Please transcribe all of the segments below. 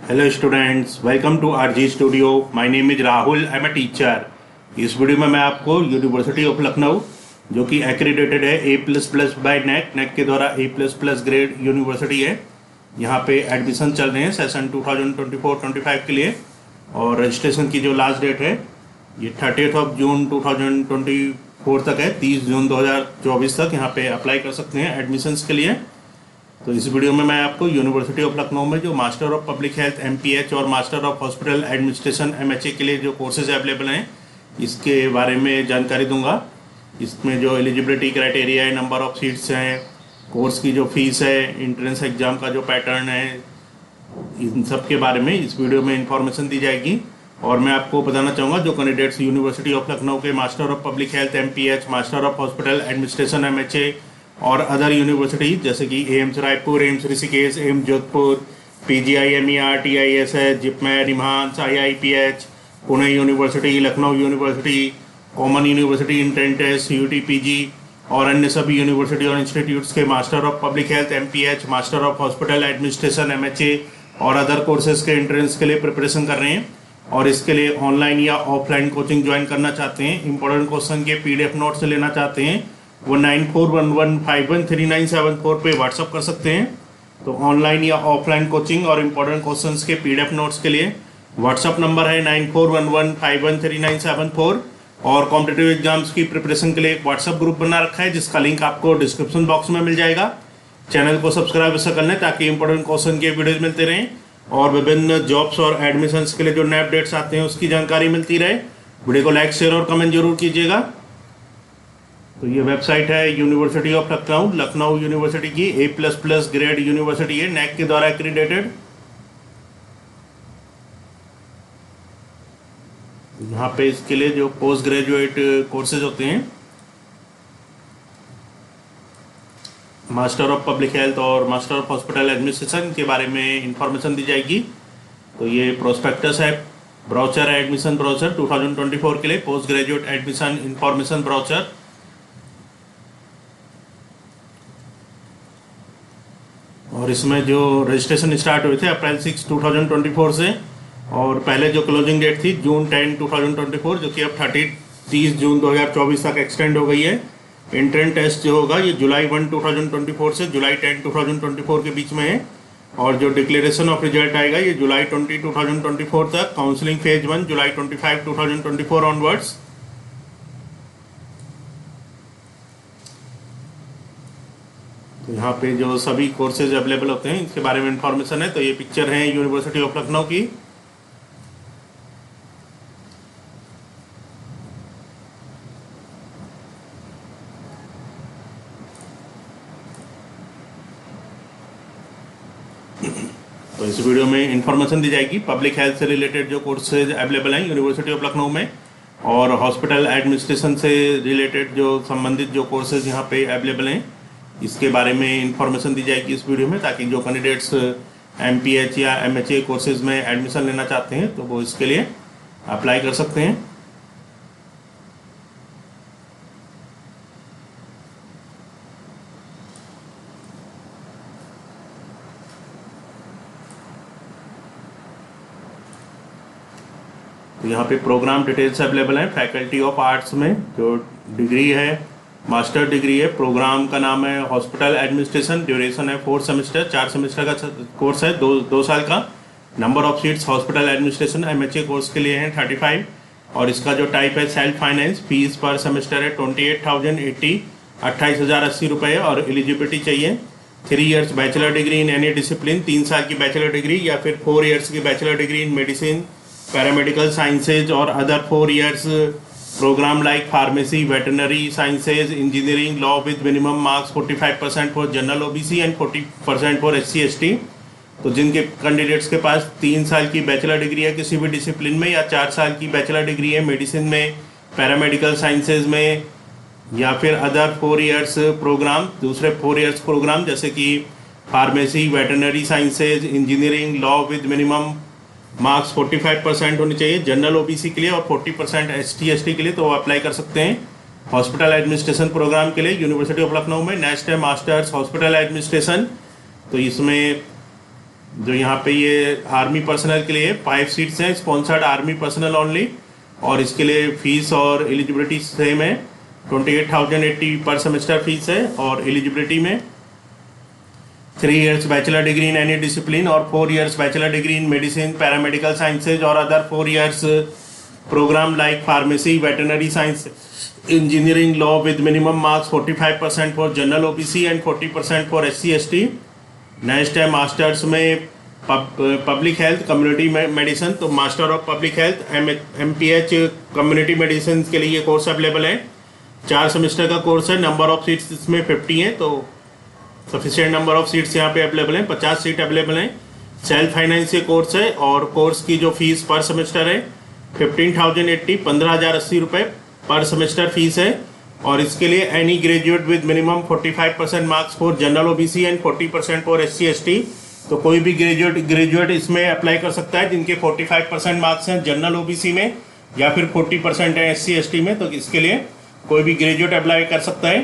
Hello students, welcome to RG studio. My name is Rahul, I am a teacher. इस video में मैं आपको university of Lucknow, जो कि एक्रीडेटेड है A++ बाय नेक के द्वारा A++ ग्रेड यूनिवर्सिटी है, यहाँ पे एडमिशन चल रहे हैं सेशन 2024-25 के लिए। और रजिस्ट्रेशन की जो लास्ट डेट है ये 30 जून 2024 तक है। 30 जून 2024 तक यहाँ पे अप्लाई कर सकते हैं एडमिशन्स के लिए। तो इस वीडियो में मैं आपको यूनिवर्सिटी ऑफ लखनऊ में जो master of public health MPH और master of hospital administration MHA के लिए जो कोर्सेज अवेलेबल हैं इसके बारे में जानकारी दूंगा। इसमें जो एलिजिबिलिटी क्राइटेरिया है, नंबर ऑफ सीट्स हैं, कोर्स की जो फीस है, इंट्रेंस एग्जाम का जो पैटर्न है, इन सब के बारे में इस वीडियो में इंफॉर्मेशन दी जाएगी। और मैं आपको बताना चाहूँगा जो कैंडिडेट्स यूनिवर्सिटी ऑफ लखनऊ के master of public health MPH, master of hospital administration MHA और अदर यूनिवर्सिटी जैसे कि AIIMS Raipur, AIIMS Rishikesh, AIIMS Jodhpur, PGI MER TIS है, JIPMER, NIMHANS, IIPH, Pune university, Lucknow university, common university, entrance, CUT PG और अन्य सभी university और institutes के master of public health MPH, master of hospital administration MHA और अदर कोर्सेज के एंट्रेंस के लिए प्रिपरेशन कर रहे हैं और इसके लिए ऑनलाइन या ऑफलाइन कोचिंग ज्वाइन करना चाहते हैं, इंपॉर्टेंट क्वेश्चन के PDF नोट्स लेना चाहते हैं, वो 9411513974 पे व्हाट्सअप कर सकते हैं। तो ऑनलाइन या ऑफलाइन कोचिंग और इम्पोर्टेंट क्वेश्चंस के PDF नोट्स के लिए व्हाट्सअप नंबर है 9411513974 और कॉम्पिटिटिव एग्जाम्स की प्रिपरेशन के लिए एक व्हाट्सअप ग्रुप बना रखा है जिसका लिंक आपको डिस्क्रिप्शन बॉक्स में मिल जाएगा। चैनल को सब्सक्राइब ऐसा कर लें ताकि इंपॉर्टेंट क्वेश्चन के वीडियोज मिलते रहें और विभिन्न जॉब्स और एडमिशन्स के लिए जो नए अपडेट्स आते हैं उसकी जानकारी मिलती रहे। वीडियो को लाइक, शेयर और कमेंट जरूर कीजिएगा। तो ये वेबसाइट है university of Lucknow, Lucknow university की A++ ग्रेड यूनिवर्सिटी है, नेक के द्वारा एक्रीडेटेड। यहाँ पे इसके लिए जो पोस्ट ग्रेजुएट कोर्सेज होते हैं, मास्टर ऑफ पब्लिक हेल्थ और मास्टर ऑफ हॉस्पिटल एडमिनिस्ट्रेशन के बारे में इंफॉर्मेशन दी जाएगी। तो ये प्रोस्पेक्टस है, ब्राउचर है, एडमिशन ब्राउचर 2024 के लिए, post graduate admission information brochure. और इसमें जो रजिस्ट्रेशन स्टार्ट हुए थे अप्रैल 6, 2024 से, और पहले जो क्लोजिंग डेट थी जून 10, 2024, जो कि अब 30 जून 2024 तक एक्सटेंड हो गई है। एंट्रेंस टेस्ट जो होगा ये जुलाई 1, 2024 से जुलाई 10, 2024 के बीच में है और जो डिक्लेरेशन ऑफ रिजल्ट आएगा ये जुलाई 20, 2024 तक। काउंसलिंग फेज 1 जुलाई 25, 2024 ऑनवर्ड्स। तो यहाँ पे जो सभी कोर्सेज अवेलेबल होते हैं इसके बारे में इंफॉर्मेशन है। तो ये पिक्चर है यूनिवर्सिटी ऑफ लखनऊ की। तो इस वीडियो में इंफॉर्मेशन दी जाएगी पब्लिक हेल्थ से रिलेटेड जो कोर्सेज अवेलेबल हैं यूनिवर्सिटी ऑफ लखनऊ में, और हॉस्पिटल एडमिनिस्ट्रेशन से रिलेटेड जो संबंधित जो कोर्सेज यहाँ पे अवेलेबल हैं इसके बारे में इंफॉर्मेशन दी जाएगी इस वीडियो में, ताकि जो कैंडिडेट्स MPH या MHA कोर्सेज में एडमिशन लेना चाहते हैं तो वो इसके लिए अप्लाई कर सकते हैं। तो यहाँ पे प्रोग्राम डिटेल्स अवेलेबल हैं। फैकल्टी ऑफ आर्ट्स में जो डिग्री है, मास्टर डिग्री है, प्रोग्राम का नाम है हॉस्पिटल एडमिनिस्ट्रेशन, ड्यूरेशन है 4 सेमेस्टर, 4 सेमेस्टर का कोर्स है, 2 साल का। Number of seats hospital administration MHA course के लिए हैं 35 और इसका जो टाइप है सेल्फ फाइनेंस। फीस पर सेमेस्टर है 28,080, 28,080 रुपये और एलिजिबिलिटी चाहिए 3 years bachelor degree in any discipline, 3 साल की बैचलर डिग्री या फिर 4 इयर्स की bachelor degree in medicine, paramedical sciences और other 4 years program like pharmacy, veterinary sciences, engineering, law with minimum marks 45% for general OBC and 40% for SC ST। तो जिनके candidates के पास 3 साल की बैचलर डिग्री है किसी भी डिसिप्लिन में या 4 साल की बैचलर डिग्री है मेडिसिन में, पैरामेडिकल साइंसेज में या फिर अदर 4 इयर्स प्रोग्राम, दूसरे 4 इयर्स प्रोग्राम जैसे कि pharmacy, veterinary sciences, engineering, law with minimum marks 45% होने चाहिए जनरल OBC के लिए और 40% ST ST के लिए, तो वो अप्लाई कर सकते हैं हॉस्पिटल एडमिनिस्ट्रेशन प्रोग्राम के लिए यूनिवर्सिटी ऑफ लखनऊ में। नेक्स्ट है मास्टर्स हॉस्पिटल एडमिनिस्ट्रेशन। तो इसमें जो यहाँ पे ये आर्मी पर्सनल के लिए 5 सीट्स हैं, स्पॉन्सर्ड आर्मी पर्सनल ओनली, और इसके लिए फीस और एलिजिबिलिटी सेम है। 28,080 पर सेमेस्टर फीस है, और एलिजिबिलिटी में 3 years bachelor degree in any discipline और 4 years bachelor degree in medicine, paramedical sciences और other 4 years program like pharmacy, veterinary science, engineering, law with minimum marks 45% for general OBC and 40% for SC ST। Next है masters में public health community medicine, तो master of public health MPH community medicine के लिए ये course available है। 4 semester का course है। Number of seats इसमें 50 हैं, तो सफिशिएंट नंबर ऑफ सीट्स यहाँ पे अवेलेबल हैं। 50 सीट अवेलेबल हैं। सेल्फ फाइनेंस ये कोर्स है, और कोर्स की जो फीस पर सेमेस्टर है 15,080 15,080 रुपये पर सेमेस्टर फीस है। और इसके लिए any graduate with minimum 45% marks for general OBC and 40% for SC ST। तो कोई भी ग्रेजुएट इसमें अप्लाई कर सकता है जिनके 45% मार्क्स हैं जनरल ओबीसी में, या फिर 40% है SC ST में, तो इसके लिए कोई भी ग्रेजुएट अप्लाई कर सकता है।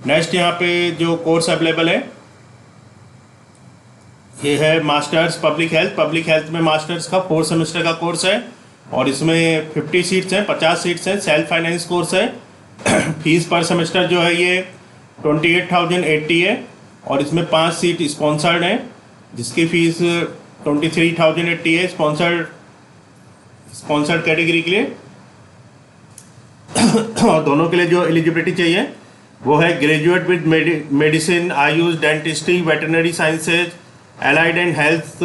नेक्स्ट यहाँ पे जो कोर्स अवेलेबल है ये है मास्टर्स पब्लिक हेल्थ में मास्टर्स का 4 सेमेस्टर का कोर्स है, और इसमें 50 सीट्स हैं, 50 सीट्स हैं। सेल्फ फाइनेंस कोर्स है। फीस पर सेमेस्टर जो है ये 28,080 है, और इसमें 5 सीट स्पॉन्सर्ड हैं जिसकी फीस 23,080 है स्पॉन्सर्ड कैटेगरी के लिए। और दोनों के लिए जो एलिजिबिलिटी चाहिए वो है graduate with medicine, AYUSH, dentistry, veterinary sciences, allied and health,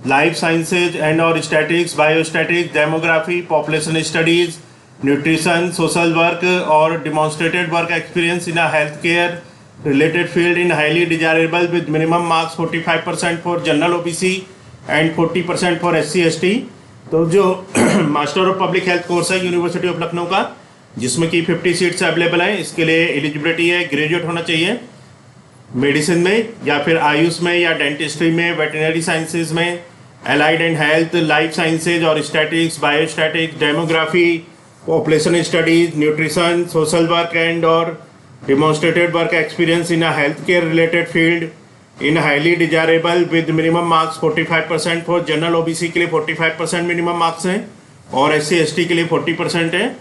life sciences and और statistics, biostatistics, demography, population studies, nutrition, social work और demonstrated work experience in a health care related field in highly desirable with minimum marks 45% for general OBC and 40% for SC ST। तो जो master of public health course है university of Lucknow का, जिसमें कि 50 seats available हैं, इसके लिए eligibility है ग्रेजुएट होना चाहिए मेडिसिन में, या फिर आयुष में, या डेंटिस्ट्री में, वेटरनरी साइंसेज में, allied and health, life sciences और statistics, biostatistics, demography, population studies, nutrition, social work and और demonstrated work experience in a healthcare related field in highly desirable with minimum marks 45% for general OBC के लिए 45% minimum marks हैं, और SC ST के लिए 40% है।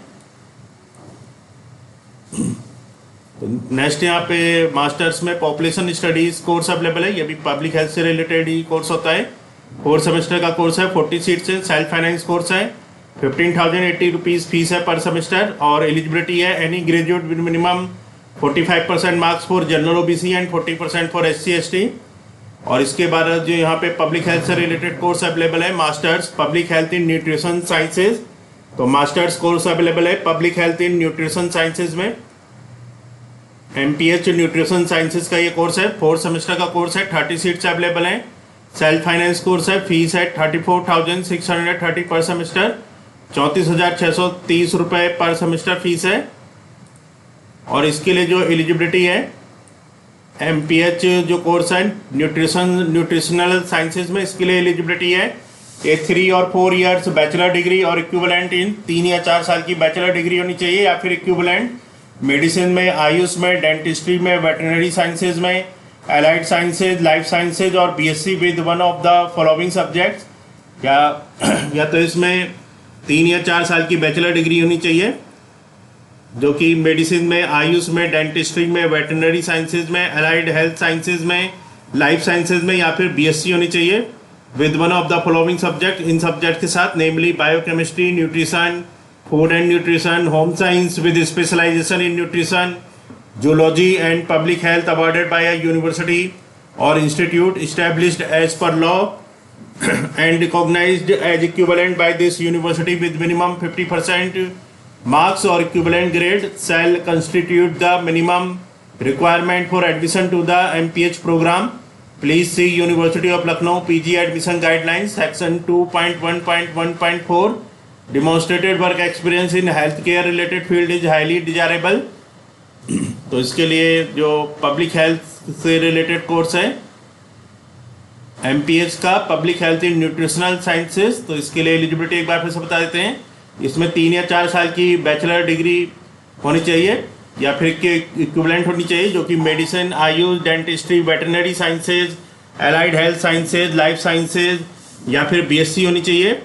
Next यहाँ पे मास्टर्स में पॉपुलेशन स्टडीज कोर्स अवेलेबल है। ये भी पब्लिक हेल्थ से रिलेटेड ही कोर्स होता है। 4 सेमेस्टर का कोर्स है, 40 सीट्स है। सेल्फ फाइनेंस कोर्स है। 15,080 रुपीज़ फीस है पर सेमेस्टर, और एलिजिबिलिटी है any graduate with minimum 45% marks for general OBC and 40% for SC ST। और इसके बाद जो यहाँ पे पब्लिक हेल्थ से रिलेटेड कोर्स अवेलेबल है, masters public health in nutrition sciences. तो मास्टर्स कोर्स अवेलेबल है public health in nutrition sciences में। MPH न्यूट्रिशन साइंसेज का ये कोर्स है। 4 सेमेस्टर का कोर्स है। 30 सीट्स अवेलेबल हैं। सेल्फ फाइनेंस कोर्स है। फीस है 34,630 पर सेमेस्टर, 34,630 रुपये पर सेमेस्टर फीस है। और इसके लिए जो एलिजिबिलिटी है MPH जो कोर्स है न्यूट्रिशनल साइंसेज में, इसके लिए एलिजिबिलिटी है 3 और 4 years बैचलर डिग्री और इक्विवेलेंट इन 3 या 4 साल की बैचलर डिग्री होनी चाहिए, या फिर इक्विवेलेंट मेडिसिन में, आयुष में, डेंटिस्ट्री में, वेटरनरी साइंसेज में, एलाइड साइंसेज, लाइफ साइंसेज और BSc with one of the following subjects. या तो इसमें 3 या 4 साल की बैचलर डिग्री होनी चाहिए, जो कि मेडिसिन में, आयुष में, डेंटिस्ट्री में, वेटरनरी साइंसेज में, एलाइड हेल्थ साइंसेज में, लाइफ साइंसेज में, या फिर BSc होनी चाहिए with one of the following subject. इन सब्जेक्ट के साथ namely biochemistry, nutrition, food and nutrition, home science with specialization in nutrition, zoology and public health awarded by a university और institute established as per law and recognized as equivalent by this university with minimum 50% marks or equivalent grade shall constitute the minimum requirement for admission to the MPH program. Please see University of Lucknow PG admission guidelines section 2.1.1.4. Demonstrated work experience in healthcare related field is highly desirable. तो इसके लिए जो public health से related course है MPH का, public health इन nutritional sciences, तो इसके लिए एलिजिबिलिटी एक बार फिर से बता देते हैं। इसमें 3 या 4 साल की बैचलर डिग्री होनी चाहिए, या फिर के इक्विवेलेंट होनी चाहिए, जो कि medicine, AYUSH, dentistry, veterinary sciences, allied health sciences, life sciences या फिर बीएससी होनी चाहिए,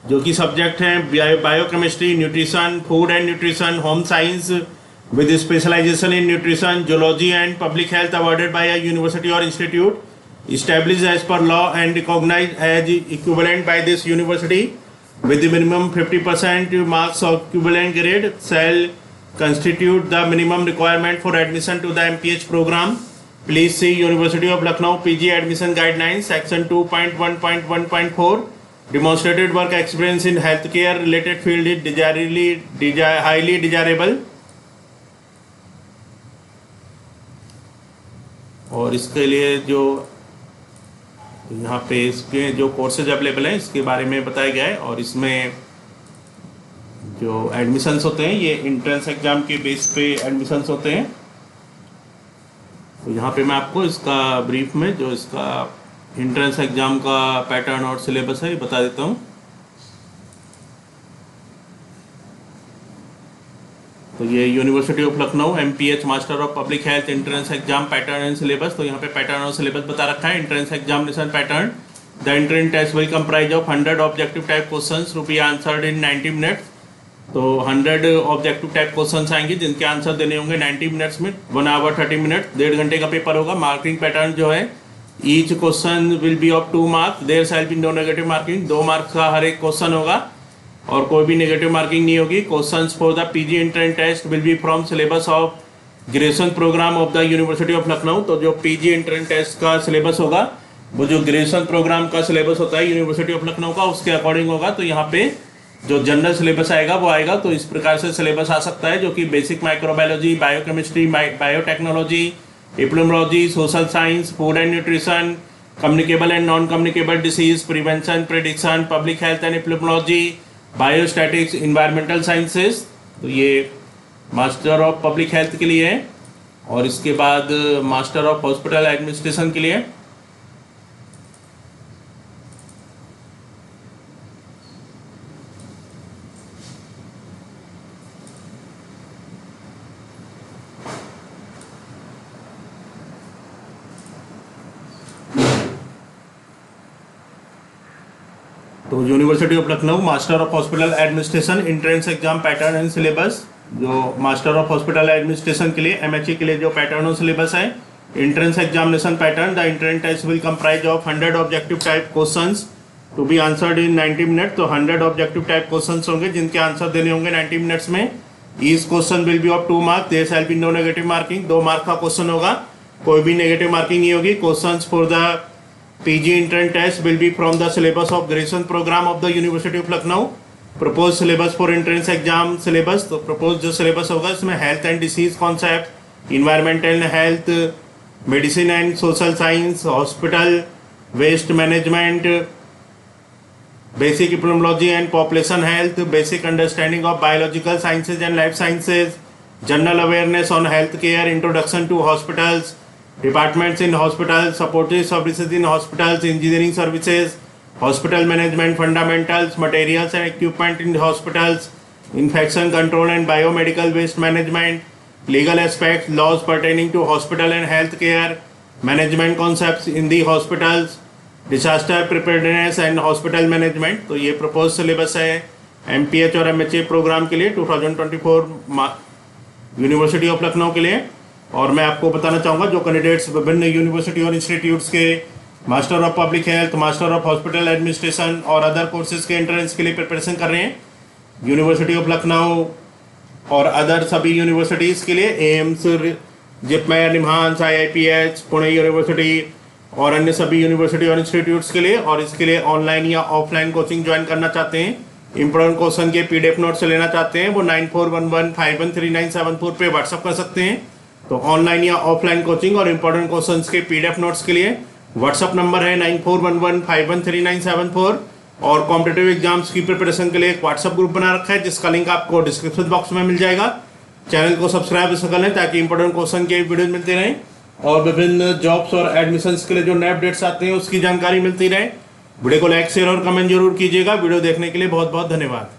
जो कि सब्जेक्ट हैं biochemistry, nutrition, food and nutrition, home science with specialization in nutrition, zoology and public health awarded by a university और institute established as per law and recognized as equivalent by this university with the minimum 50% marks of equivalent grade shall constitute the minimum requirement for admission to the MPH program. Please see University of Lucknow PG admission guidelines section 2.1.1.4. Demonstrated work experience in healthcare related field is highly desirable. और इसके लिए जो यहाँ पे इसके जो courses available हैं इसके बारे में बताया गया है, और इसमें जो एडमिशन्स होते हैं ये एंट्रेंस एग्जाम के बेस पे एडमिशन्स होते हैं। तो यहाँ पे मैं आपको इसका ब्रीफ में जो इसका एंट्रेंस एग्जाम का पैटर्न और सिलेबस है ये बता देता हूँ। तो ये university of Lucknow MPH master of public health entrance exam pattern and syllabus. तो यहाँ पे पैटर्न और सिलेबस बता रखा है। Entrance examination pattern, the entrance test will comprise of 100 objective type questions to be answered in 90 minutes. तो 100 objective type questions आएंगे जिनके आंसर देने होंगे 90 मिनट्स में, 1 आवर 30 मिनट, 1.5 घंटे का पेपर होगा। मार्किंग पैटर्न जो है, each question will be of 2 marks, there shall be no negative marking, 2 marks का हर एक क्वेश्चन होगा और कोई भी नेगेटिव मार्किंग नहीं होगी। Questions for the PG entrance test will be from syllabus of graduation program of the university of Lucknow. तो जो पीजी एंट्रेंस टेस्ट का सिलेबस होगा वो जो ग्रेजुएशन प्रोग्राम का सिलेबस होता है यूनिवर्सिटी ऑफ लखनऊ का उसके अकॉर्डिंग होगा। तो यहाँ पे जो जनरल सिलेबस आएगा वो आएगा। तो इस प्रकार से सिलेबस आ सकता है जो कि basic microbiology, biochemistry, biotechnology, epidemiology, social science, food and nutrition, communicable and non communicable disease, prevention, prediction, public health and epidemiology, biostatics, environmental sciences. तो ये मास्टर ऑफ पब्लिक हेल्थ के लिए है। और इसके बाद मास्टर ऑफ हॉस्पिटल एडमिनिस्ट्रेशन के लिए। तो university of Lucknow master of hospital administration entrance exam pattern and syllabus. जो मास्टर ऑफ हॉस्पिटल एडमिनिस्ट्रेशन के लिए MHE के लिए जो पैटर्न और सिलेबस है, entrance examination pattern, the entrance test will comprise of 100 objective type questions to be answered in 90 minute. तो 100 objective type questions होंगे जिनके आंसर देने होंगे 90 मिनट्स में। Each question will be of 2 marks, there shall be no negative marking, 2 mark का question होगा, कोई भी नेगेटिव मार्किंग नहीं होगी। Questions for the PG entrance test will be from the syllabus of graduation program of the University of Lucknow. Proposed syllabus for entrance exam syllabus, तो proposed जो syllabus होगा इसमें health and disease concept, environmental health, medicine and social science, hospital, waste management, basic epidemiology and population health, basic understanding of biological sciences and life sciences, general awareness on healthcare, introduction to hospitals, departments in hospitals, supportive services in hospitals, engineering services, hospital management fundamentals, materials and equipment in hospitals, infection control and biomedical waste management, legal aspects, laws pertaining to hospital and healthcare, management concepts in the hospitals, disaster preparedness and hospital management। तो ये propose syllabus है MPH और MHA programme के लिए 2024 university of Lucknow के लिए। और मैं आपको बताना चाहूँगा जो कैंडिडेट्स विभिन्न यूनिवर्सिटी और इंस्टीट्यूट्स के master of public health, master of hospital administration और अदर कोर्सेज के एंट्रेंस के लिए प्रिपरेशन कर रहे हैं यूनिवर्सिटी ऑफ लखनऊ और अदर सभी यूनिवर्सिटीज़ के लिए, AIIMS, JIPMER, NIMHANS, IIPH, Pune university और अन्य सभी यूनिवर्सिटी और इंस्टीट्यूट्स के लिए। और इसके लिए ऑनलाइन या ऑफलाइन कोचिंग ज्वाइन करना चाहते हैं, इंपॉर्टेंट क्वेश्चन के PDF नोट्स लेना चाहते हैं, वो 9411513974 पे व्हाट्सअप कर सकते हैं। तो ऑनलाइन या ऑफलाइन कोचिंग और इंपॉर्टेंट क्वेश्चंस के PDF नोट्स के लिए व्हाट्सअप नंबर है 9411513974। और कॉम्पिटिटिव एग्जाम्स की प्रिपरेशन के लिए एक व्हाट्सअप ग्रुप बना रखा है जिसका लिंक आपको डिस्क्रिप्शन बॉक्स में मिल जाएगा। चैनल को सब्सक्राइब कर लें ताकि इंपॉर्टेंट क्वेश्चन के वीडियो मिलते रहें और विभिन्न जॉब्स और एडमिशन्स के लिए जो नए अपडेट्स आते हैं उसकी जानकारी मिलती रहे। वीडियो को लाइक, शेयर और कमेंट जरूर कीजिएगा। वीडियो देखने के लिए बहुत बहुत धन्यवाद।